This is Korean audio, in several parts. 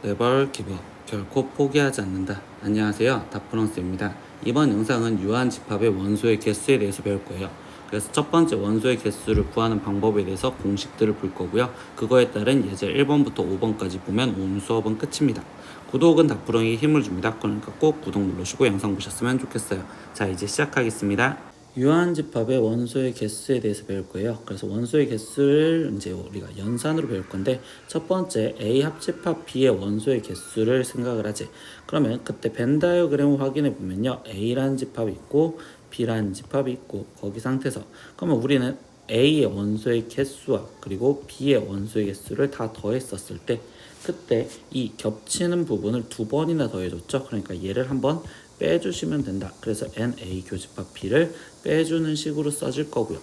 네벌 기브 결코 포기하지 않는다. 안녕하세요, 다프런스입니다. 이번 영상은 유한집합의 원소의 개수에 대해서 배울 거예요. 그래서 첫 번째 원소의 개수를 구하는 방법에 대해서 공식들을 볼 거고요. 그거에 따른 예제 1번부터 5번까지 보면 온 수업은 끝입니다. 구독은 다프런에게 힘을 줍니다. 그러니까 꼭 구독 누르시고 영상 보셨으면 좋겠어요. 자, 이제 시작하겠습니다. 유한집합의 원소의 개수에 대해서 배울 거예요. 그래서 원소의 개수를 이제 우리가 연산으로 배울 건데, 첫 번째 A 합집합 B의 원소의 개수를 생각을 하지. 그러면 그때 벤 다이어그램을 확인해 보면요, A라는 집합이 있고 B라는 집합이 있고, 거기 상태에서 그러면 우리는 A의 원소의 개수와 그리고 B의 원소의 개수를 다 더했었을 때, 그때 이 겹치는 부분을 두 번이나 더해줬죠. 그러니까 얘를 한번 빼주시면 된다. 그래서 NA 교집합 B를 빼주는 식으로 써질 거고요.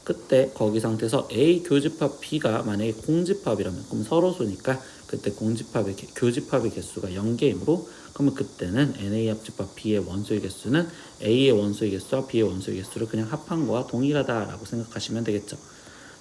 그때 거기 상태에서 A 교집합 B가 만약에 공집합이라면, 그럼 서로수니까 그때 공집합의 교집합의 개수가 0개이므로, 그러면 그때는 NA 합집합 B의 원소의 개수는 A의 원소의 개수와 B의 원소의 개수를 그냥 합한 거와 동일하다라고 생각하시면 되겠죠.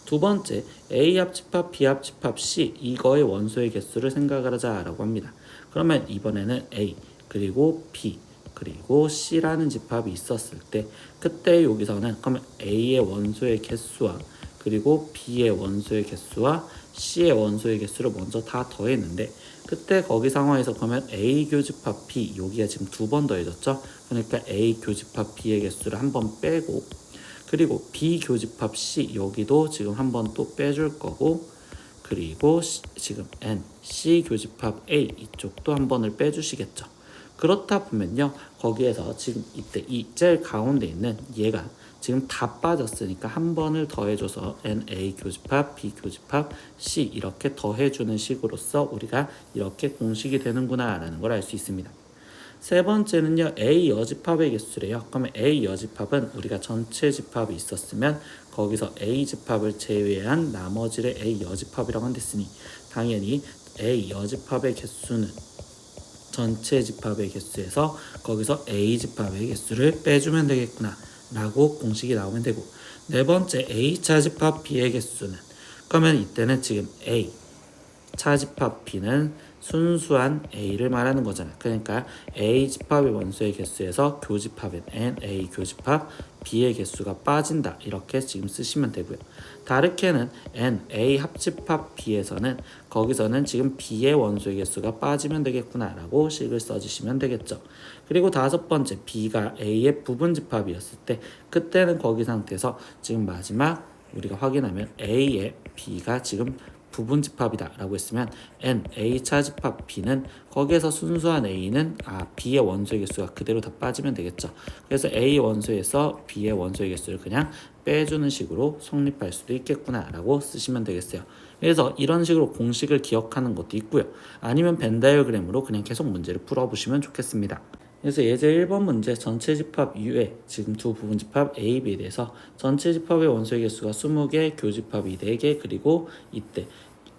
두 번째, A 합집합, B 합집합, C 이거의 원소의 개수를 생각을 하자라고 합니다. 그러면 이번에는 A 그리고 B 그리고 C라는 집합이 있었을 때, 그때 여기서는 그러면 A의 원소의 개수와 그리고 B의 원소의 개수와 C의 원소의 개수를 먼저 다 더했는데, 그때 거기 상황에서 그러면 A 교집합 B, 여기가 지금 두 번 더해졌죠. 그러니까 A 교집합 B의 개수를 한 번 빼고, 그리고 B 교집합 C 여기도 지금 한 번 또 빼줄 거고, 그리고 지금 N C 교집합 A 이쪽도 한 번을 빼주시겠죠. 그렇다 보면요, 거기에서 지금 이때 이 제일 가운데 있는 얘가 지금 다 빠졌으니까 한 번을 더해줘서 NA 교집합, B 교집합, C 이렇게 더해주는 식으로서 우리가 이렇게 공식이 되는구나 라는 걸 알 수 있습니다. 세 번째는요, A 여집합의 개수래요. 그러면 A 여집합은 우리가 전체 집합이 있었으면 거기서 A 집합을 제외한 나머지를 A 여집합이라고 한댔으니, 당연히 A 여집합의 개수는 전체 집합의 개수에서 거기서 A 집합의 개수를 빼주면 되겠구나 라고 공식이 나오면 되고, 네 번째 A 차집합 B의 개수는, 그러면 이때는 지금 A 차집합 B는 순수한 A를 말하는 거잖아. 그러니까 A 집합의 원소의 개수에서 교집합인 NA 교집합 B의 개수가 빠진다, 이렇게 지금 쓰시면 되고요. 다르게는 NA 합집합 B에서는 거기서는 지금 B의 원소의 개수가 빠지면 되겠구나 라고 식을 써주시면 되겠죠. 그리고 다섯 번째, B가 A의 부분집합이었을 때, 그때는 거기 상태에서 지금 마지막 우리가 확인하면 A의 B가 지금 부분집합이다 라고 했으면 N A 차집합 B는 거기에서 순수한 A는 B의 원소의 개수가 그대로 다 빠지면 되겠죠. 그래서 A 원소에서 B의 원소의 개수를 그냥 빼주는 식으로 성립할 수도 있겠구나 라고 쓰시면 되겠어요. 그래서 이런 식으로 공식을 기억하는 것도 있고요. 아니면 벤 다이어그램으로 그냥 계속 문제를 풀어보시면 좋겠습니다. 그래서 예제 1번 문제 전체 집합 U에 지금 두 부분 집합 A, B에 대해서 전체 집합의 원소의 개수가 20개, 교집합이 4개, 그리고 이때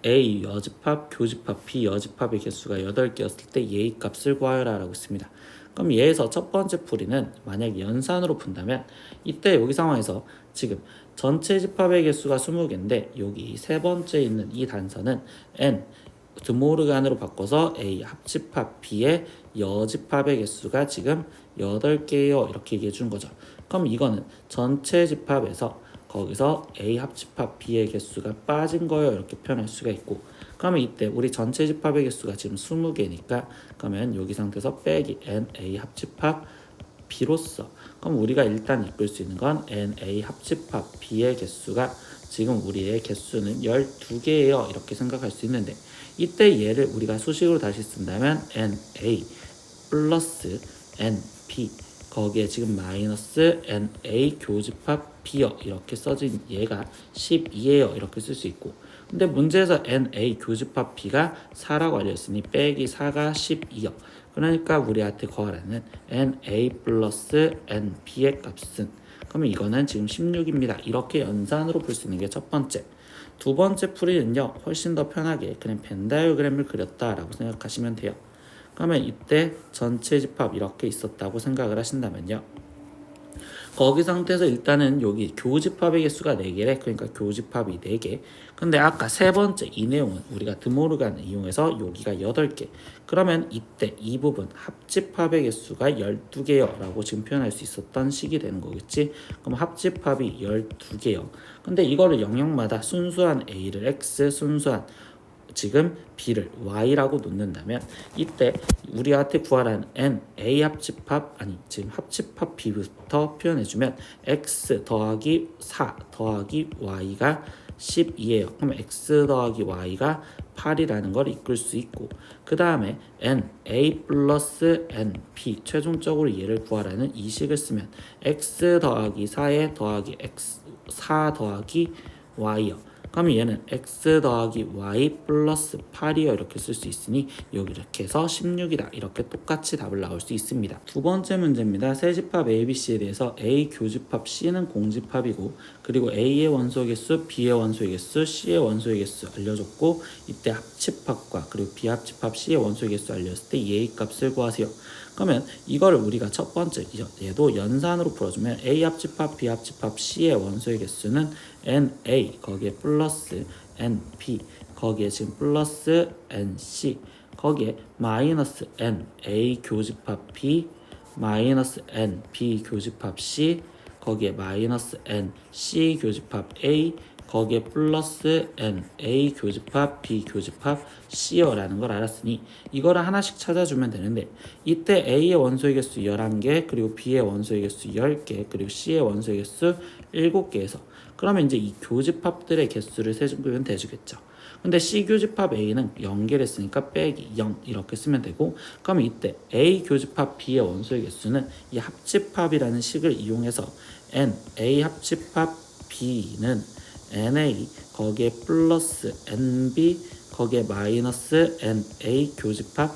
A 여집합, 교집합, B 여집합의 개수가 8개였을 때 얘의 값을 구하여라 라고 했습니다. 그럼 얘에서 첫 번째 풀이는 만약 연산으로 푼다면, 이때 여기 상황에서 지금 전체 집합의 개수가 20개인데 여기 세 번째 있는 이 단서는 N 드모르간으로 바꿔서 A 합집합 B의 여집합의 개수가 지금 8개예요 이렇게 얘기해 주는 거죠. 그럼 이거는 전체 집합에서 거기서 A 합집합 B의 개수가 빠진 거예요 이렇게 표현할 수가 있고, 그러면 이때 우리 전체 집합의 개수가 지금 20개니까 그러면 여기 상태에서 빼기 NA 합집합 B로서, 그럼 우리가 일단 이끌 수 있는 건 NA 합집합 B의 개수가 지금 우리의 개수는 12개예요 이렇게 생각할 수 있는데, 이때 얘를 우리가 수식으로 다시 쓴다면 NA 플러스 NB 거기에 지금 마이너스 NA 교집합 B요 이렇게 써진 얘가 12예요 이렇게 쓸 수 있고, 근데 문제에서 NA 교집합 B가 4라고 알려있으니 빼기 4가 12요. 그러니까 우리한테 구하라는 NA 플러스 NB의 값은, 그러면 이거는 지금 16입니다. 이렇게 연산으로 풀 수 있는 게 첫 번째. 두 번째 풀이는요, 훨씬 더 편하게 그냥 벤 다이어그램을 그렸다라고 생각하시면 돼요. 그러면 이때 전체 집합 이렇게 있었다고 생각을 하신다면요, 거기 상태에서 일단은 여기 교집합의 개수가 4개래. 그러니까 교집합이 4개. 근데 아까 세 번째 이 내용은 우리가 드모르간을 이용해서 여기가 8개. 그러면 이때 이 부분 합집합의 개수가 12개요 라고 지금 표현할 수 있었던 식이 되는 거겠지. 그럼 합집합이 12개요. 근데 이거를 영역마다 순수한 A를 X, 순수한 지금 B를 Y라고 놓는다면 이때 우리한테 구하라는 N, A 합집합 아니 지금 합집합 B부터 표현해주면 X 더하기 4 더하기 Y가 12예요. 그럼 X 더하기 Y가 8이라는 걸 이끌 수 있고 그 다음에 N, A 플러스 N, B 최종적으로 얘를 구하라는 이 식을 쓰면 X 더하기 4에 더하기 X 4 더하기 Y요. 그럼 얘는 x 더하기 y 플러스 8이요 이렇게 쓸 수 있으니 여기 이렇게 해서 16이다 이렇게 똑같이 답을 나올 수 있습니다. 두 번째 문제입니다. 세집합 ABC에 대해서 A 교집합 C는 공집합이고 그리고 A의 원소의 개수, B의 원소의 개수, C의 원소의 개수 알려줬고 이때 합집합과 그리고 비합집합 C의 원소의 개수 알려줬을 때 얘의 값을 구하세요. 그러면 이거를 우리가 첫 번째 얘도 연산으로 풀어주면 A 합집합, B 합집합 C의 원소의 개수는 NA 거기에 플러스 NB 거기에 지금 플러스 NC 거기에 마이너스 NA 교집합 B 마이너스 NB 교집합 C 거기에 마이너스 NC 교집합 A 거기에 플러스 NA 교집합 B 교집합 C여라는 걸 알았으니 이거를 하나씩 찾아주면 되는데 이때 A의 원소의 개수 11개 그리고 B의 원소의 개수 10개 그리고 C의 원소의 개수 7개에서 그러면 이제 이 교집합들의 개수를 세주면 되주겠죠. 근데 C 교집합 A는 0개를 했으니까 빼기 0 이렇게 쓰면 되고 그럼 이때 A 교집합 B의 원소의 개수는 이 합집합이라는 식을 이용해서 NA 합집합 B는 NA 거기에 플러스 NB 거기에 마이너스 NA 교집합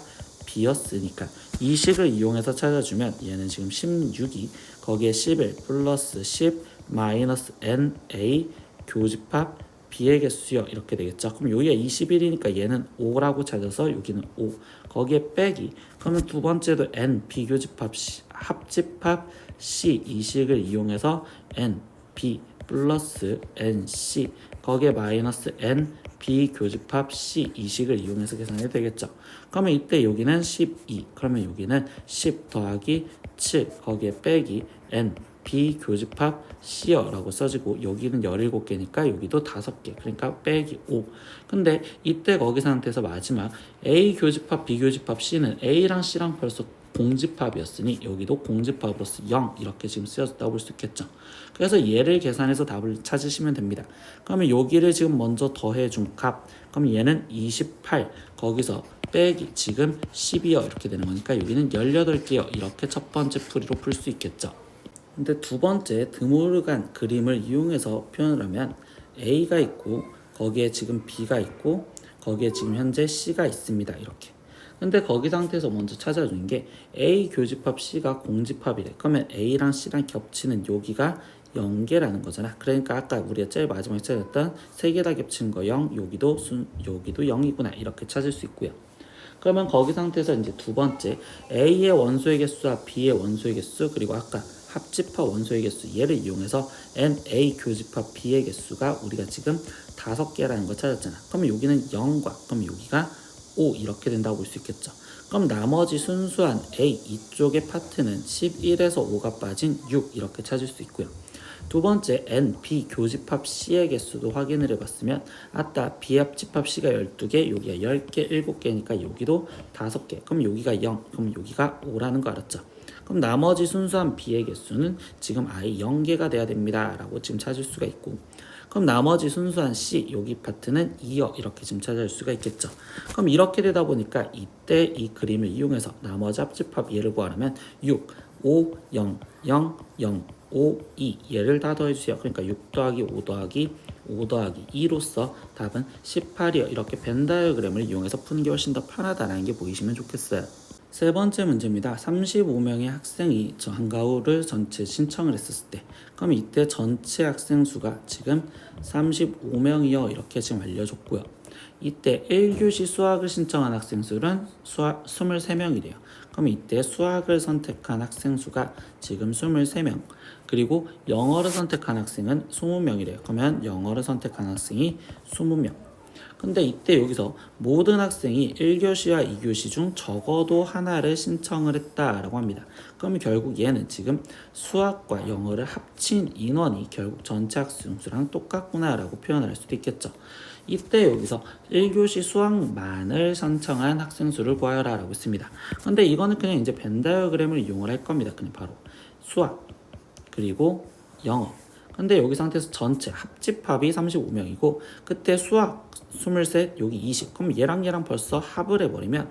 B였으니까 이 식을 이용해서 찾아주면 얘는 지금 16이 거기에 11 플러스 10 마이너스 NA 교집합 B의 개수요 이렇게 되겠죠. 그럼 여기가 21이니까 얘는 5라고 찾아서 여기는 5 거기에 빼기 그러면 두 번째도 N 비교집합 C, 합집합 C 이 식을 이용해서 N B 플러스 NC 거기에 마이너스 N B 교집합 C 이 식을 이용해서 계산해도 되겠죠. 그러면 이때 여기는 12 그러면 여기는 10 더하기 7 거기에 빼기 N B 교집합 C여라고 써지고 여기는 17개니까 여기도 5개 그러니까 빼기 5 근데 이때 거기 상태에서 마지막 A 교집합 B 교집합 C는 A랑 C랑 벌써 공집합이었으니 여기도 공집합으로서 0 이렇게 지금 쓰여졌다고 볼 수 있겠죠. 그래서 얘를 계산해서 답을 찾으시면 됩니다. 그러면 여기를 지금 먼저 더해준 값 그럼 얘는 28 거기서 빼기 지금 12요 이렇게 되는 거니까 여기는 18개요 이렇게 첫 번째 풀이로 풀 수 있겠죠. 근데 두 번째 드모르간 그림을 이용해서 표현을 하면 A가 있고 거기에 지금 B가 있고 거기에 지금 현재 C가 있습니다 이렇게. 근데 거기 상태에서 먼저 찾아주는 게 A 교집합 C가 공집합이래. 그러면 A랑 C랑 겹치는 여기가 0개라는 거잖아. 그러니까 아까 우리가 제일 마지막에 찾았던 3개 다 겹치는 거 0, 여기도 0이구나 이렇게 찾을 수 있고요. 그러면 거기 상태에서 이제 두 번째 A의 원소의 개수와 B의 원소의 개수 그리고 아까 합집합 원소의 개수 얘를 이용해서 NA 교집합 B의 개수가 우리가 지금 5개라는 걸 찾았잖아. 그러면 여기는 0과 그럼 여기가 5 이렇게 된다고 볼 수 있겠죠. 그럼 나머지 순수한 A 이쪽의 파트는 11에서 5가 빠진 6 이렇게 찾을 수 있고요. 두 번째 N, B 교집합 C의 개수도 확인을 해봤으면 아까 B 합집합 C가 12개 여기가 10개 7개니까 여기도 5개 그럼 여기가 0 그럼 여기가 5라는 거 알았죠. 그럼 나머지 순수한 B의 개수는 지금 아예 0개가 돼야 됩니다 라고 지금 찾을 수가 있고 그럼 나머지 순수한 C 여기 파트는 2요 이렇게 지금 찾을 수가 있겠죠. 그럼 이렇게 되다 보니까 이때 이 그림을 이용해서 나머지 합집합 얘를 구하려면 6, 5, 0, 0, 0, 5, 2 얘를 다 더해주세요. 그러니까 6 더하기 5 더하기 5 더하기 2로서 답은 18이요. 이렇게 벤 다이어그램을 이용해서 푸는 게 훨씬 더 편하다는 게 보이시면 좋겠어요. 세 번째 문제입니다. 35명의 학생이 저 한가울을 전체 신청을 했었을 때 그럼 이때 전체 학생 수가 지금 35명이요 이렇게 지금 알려줬고요. 이때 1교시 수학을 신청한 학생 수는 23명이래요. 그럼 이때 수학을 선택한 학생 수가 지금 23명, 그리고 영어를 선택한 학생은 20명이래요. 그러면 영어를 선택한 학생이 20명. 근데 이때 여기서 모든 학생이 1교시와 2교시 중 적어도 하나를 신청을 했다라고 합니다. 그러면 결국 얘는 지금 수학과 영어를 합친 인원이 결국 전체 학생 수랑 똑같구나라고 표현을 할 수도 있겠죠. 이때 여기서 1교시 수학만을 신청한 학생 수를 구하여라 라고 했습니다. 근데 이거는 그냥 이제 벤 다이어그램을 이용을 할 겁니다. 그냥 바로 수학 그리고 영어. 근데 여기 상태에서 전체 합집합이 35명이고 그때 수학 23, 여기 20. 그럼 얘랑 벌써 합을 해버리면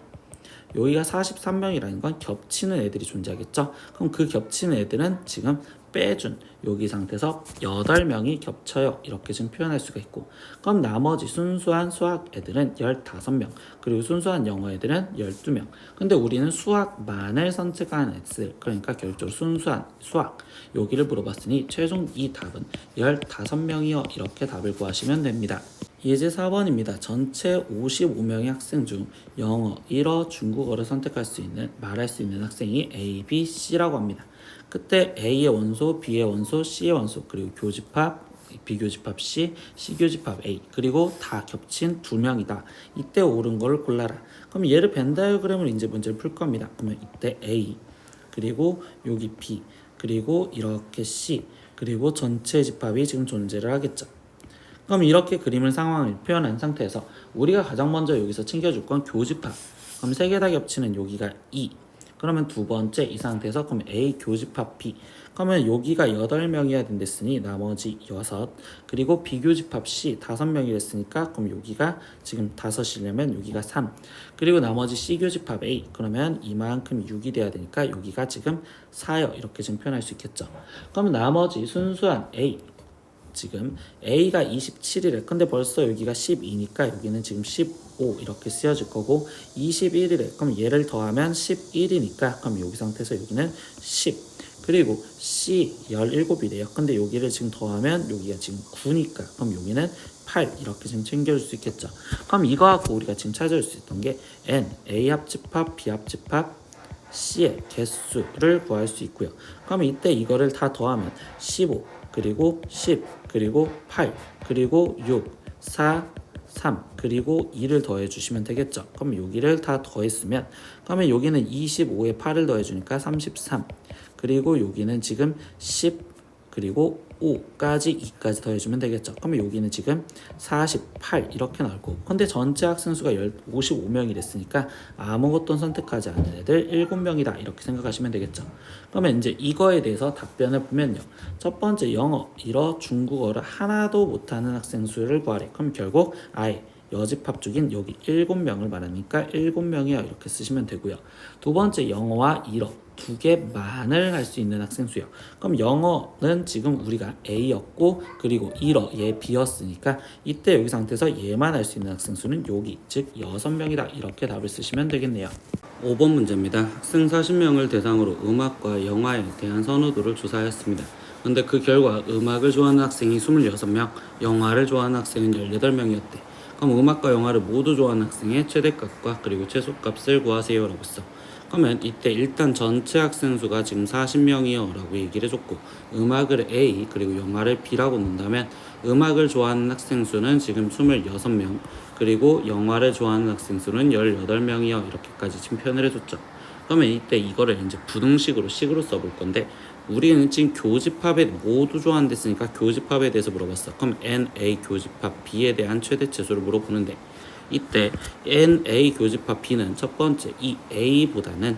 여기가 43명이라는 건 겹치는 애들이 존재하겠죠. 그럼 그 겹치는 애들은 지금 빼준 여기 상태에서 8명이 겹쳐요. 이렇게 지금 표현할 수가 있고, 그럼 나머지 순수한 수학 애들은 15명, 그리고 순수한 영어 애들은 12명. 근데 우리는 수학만을 선택한 애들, 그러니까 결국적으로 순수한 수학 여기를 물어봤으니 최종 이 답은 15명이요. 이렇게 답을 구하시면 됩니다. 예제 4번입니다. 전체 55명의 학생 중 영어, 일어, 중국어를 선택할 수 있는, 말할 수 있는 학생이 A, B, C라고 합니다. 그때 A의 원소, B의 원소, C의 원소, 그리고 교집합, 비교집합 C, C교집합 A, 그리고 다 겹친 2명이다. 이때 옳은 걸 골라라. 그럼 얘를 벤 다이어그램을 이제 문제를 풀 겁니다. 그러면 이때 A, 그리고 여기 B, 그리고 이렇게 C, 그리고 전체 집합이 지금 존재를 하겠죠. 그럼 이렇게 그림을 상황을 표현한 상태에서 우리가 가장 먼저 여기서 챙겨줄 건 교집합. 그럼 세 개 다 겹치는 여기가 2. 그러면 두 번째 이 상태에서 그럼 A 교집합 B. 그러면 여기가 8명이어야 된댔으니 나머지 6. 그리고 비교집합 C 5명이 됐으니까 그럼 여기가 지금 5이려면 여기가 3. 그리고 나머지 C 교집합 A. 그러면 이만큼 6이 돼야 되니까 여기가 지금 4요. 이렇게 지금 표현할 수 있겠죠. 그럼 나머지 순수한 A. 지금 A가 27이래. 근데 벌써 여기가 12니까 여기는 지금 15 이렇게 쓰여질 거고 21이래. 그럼 얘를 더하면 11이니까 그럼 여기 상태에서 여기는 10. 그리고 C 17이래요. 근데 여기를 지금 더하면 여기가 지금 9니까 그럼 여기는 8 이렇게 지금 챙겨줄 수 있겠죠. 그럼 이거 갖고 우리가 지금 찾을 수 있던 게 N, A 합집합, B 합집합, C의 개수를 구할 수 있고요. 그럼 이때 이거를 다 더하면 15 그리고 10 그리고 8 그리고 6 4 3 그리고 2를 더해 주시면 되겠죠. 그럼 여기를 다 더했으면 그러면 여기는 25에 8을 더해 주니까 33 그리고 여기는 지금 10 그리고 5까지 2까지 더해주면 되겠죠. 그러면 여기는 지금 48 이렇게 나올 거고, 근데 전체 학생 수가 55명이 됐으니까 아무것도 선택하지 않은 애들 7명이다 이렇게 생각하시면 되겠죠. 그러면 이제 이거에 대해서 답변을 보면요, 첫 번째 영어, 일어, 중국어를 하나도 못하는 학생 수를 구하래. 그럼 결국 아예 여집합 쪽인 여기 7명을 말하니까 7명이야 이렇게 쓰시면 되고요. 두 번째 영어와 일어 두 개만을 할 수 있는 학생 수요. 그럼 영어는 지금 우리가 A였고 그리고 일어 얘 B였으니까 이때 여기 상태에서 얘만 할 수 있는 학생 수는 여기 즉 6명이다 이렇게 답을 쓰시면 되겠네요. 5번 문제입니다. 학생 40명을 대상으로 음악과 영화에 대한 선호도를 조사하였습니다. 근데 그 결과 음악을 좋아하는 학생이 26명, 영화를 좋아하는 학생은 18명이었대. 그럼 음악과 영화를 모두 좋아하는 학생의 최대값과 그리고 최소값을 구하세요 라고 했어. 그러면 이때 일단 전체 학생 수가 지금 40명이요 라고 얘기를 해줬고, 음악을 A 그리고 영화를 B라고 놓는다면 음악을 좋아하는 학생 수는 지금 26명, 그리고 영화를 좋아하는 학생 수는 18명이요 이렇게까지 지금 표현을 해줬죠. 그러면 이때 이거를 이제 부등식으로 식으로 써볼 건데, 우리는 지금 교집합에 모두 좋아한댔으니까 교집합에 대해서 물어봤어. 그럼 NA 교집합 B에 대한 최대치수를 물어보는데, 이때 NA 교집합 B는 첫 번째 이 A보다는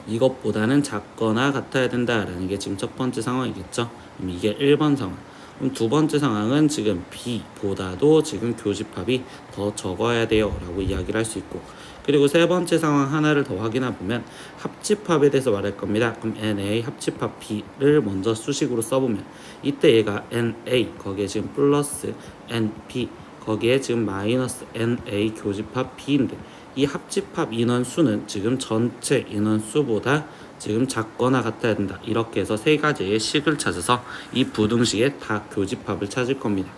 이것보다는 작거나 같아야 된다라는 게 지금 첫 번째 상황이겠죠. 그럼 이게 1번 상황. 그럼 두 번째 상황은 지금 B보다도 지금 교집합이 더 적어야 돼요 라고 이야기를 할 수 있고, 그리고 세 번째 상황 하나를 더 확인해 보면 합집합에 대해서 말할 겁니다. 그럼 NA 합집합 B를 먼저 수식으로 써보면 이때 얘가 NA 거기에 지금 플러스 NB 거기에 지금 마이너스 NA 교집합 B인데, 이 합집합 인원수는 지금 전체 인원수보다 지금 작거나 같아야 된다. 이렇게 해서 세 가지의 식을 찾아서 이 부등식의 다 교집합을 찾을 겁니다.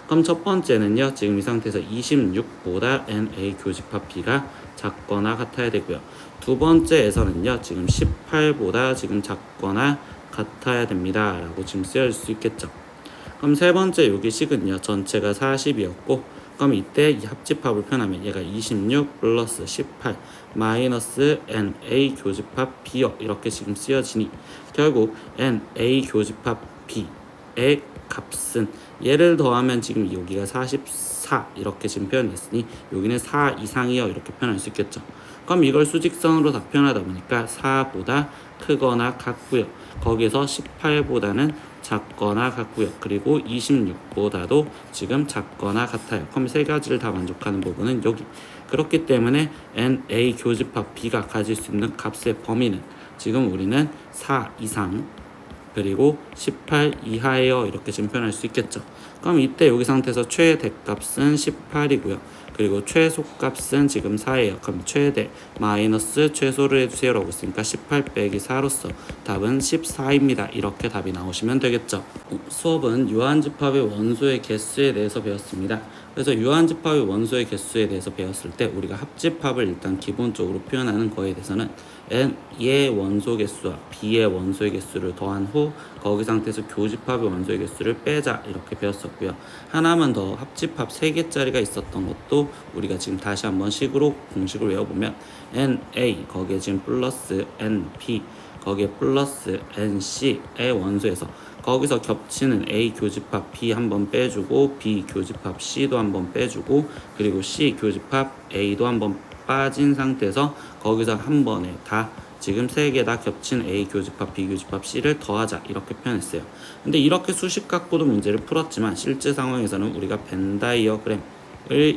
그럼 첫 번째는요, 지금 이 상태에서 26보다 NA 교집합 B가 작거나 같아야 되고요. 두 번째에서는요, 지금 18보다 지금 작거나 같아야 됩니다 라고 지금 쓰여질 수 있겠죠. 그럼 세 번째 여기 식은요, 전체가 40이었고, 그럼 이때 이 합집합을 표현하면 얘가 26 플러스 18 마이너스 NA 교집합 B요 이렇게 지금 쓰여지니, 결국 NA 교집합 B의 값은 얘를 더하면 지금 여기가 44 이렇게 지금 표현됐으니 여기는 4 이상이요 이렇게 표현할 수 있겠죠. 그럼 이걸 수직선으로 다 표현하다 보니까 4보다 크거나 같고요. 거기서 18보다는 작거나 같고요. 그리고 26보다도 지금 작거나 같아요. 그럼 세 가지를 다 만족하는 부분은 여기. 그렇기 때문에 NA 교집합 B가 가질 수 있는 값의 범위는 지금 우리는 4 이상 그리고 18 이하예요 이렇게 지금 표현할 수 있겠죠. 그럼 이때 여기 상태에서 최대값은 18이고요. 그리고 최소값은 지금 4예요. 그럼 최대 마이너스 최소를 해주세요 라고 했으니까 18 빼기 4로서 답은 14입니다. 이렇게 답이 나오시면 되겠죠. 수업은 유한집합의 원소의 개수에 대해서 배웠습니다. 그래서 유한집합의 원소의 개수에 대해서 배웠을 때 우리가 합집합을 일단 기본적으로 표현하는 거에 대해서는 N의 원소 개수와 B의 원소의 개수를 더한 후 거기 상태에서 교집합의 원소의 개수를 빼자 이렇게 배웠었고요. 하나만 더 합집합 3개짜리가 있었던 것도 우리가 지금 다시 한번 식으로 공식을 외워보면 NA 거기에 지금 플러스 NP 거기에 플러스 NC의 원소에서 거기서 겹치는 A 교집합 B 한번 빼주고 B 교집합 C도 한번 빼주고 그리고 C 교집합 A도 한번 빠진 상태에서 거기서 한 번에 다 지금 3개 다 겹친 A 교집합 B 교집합 C를 더하자 이렇게 표현했어요. 근데 이렇게 수식 갖고도 문제를 풀었지만 실제 상황에서는 우리가 벤 다이어그램을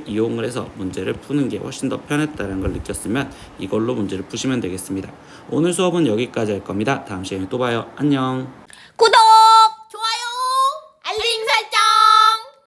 이용을 해서 문제를 푸는 게 훨씬 더 편했다는 걸 느꼈으면 이걸로 문제를 푸시면 되겠습니다. 오늘 수업은 여기까지 할 겁니다. 다음 시간에 또 봐요. 안녕. 구독!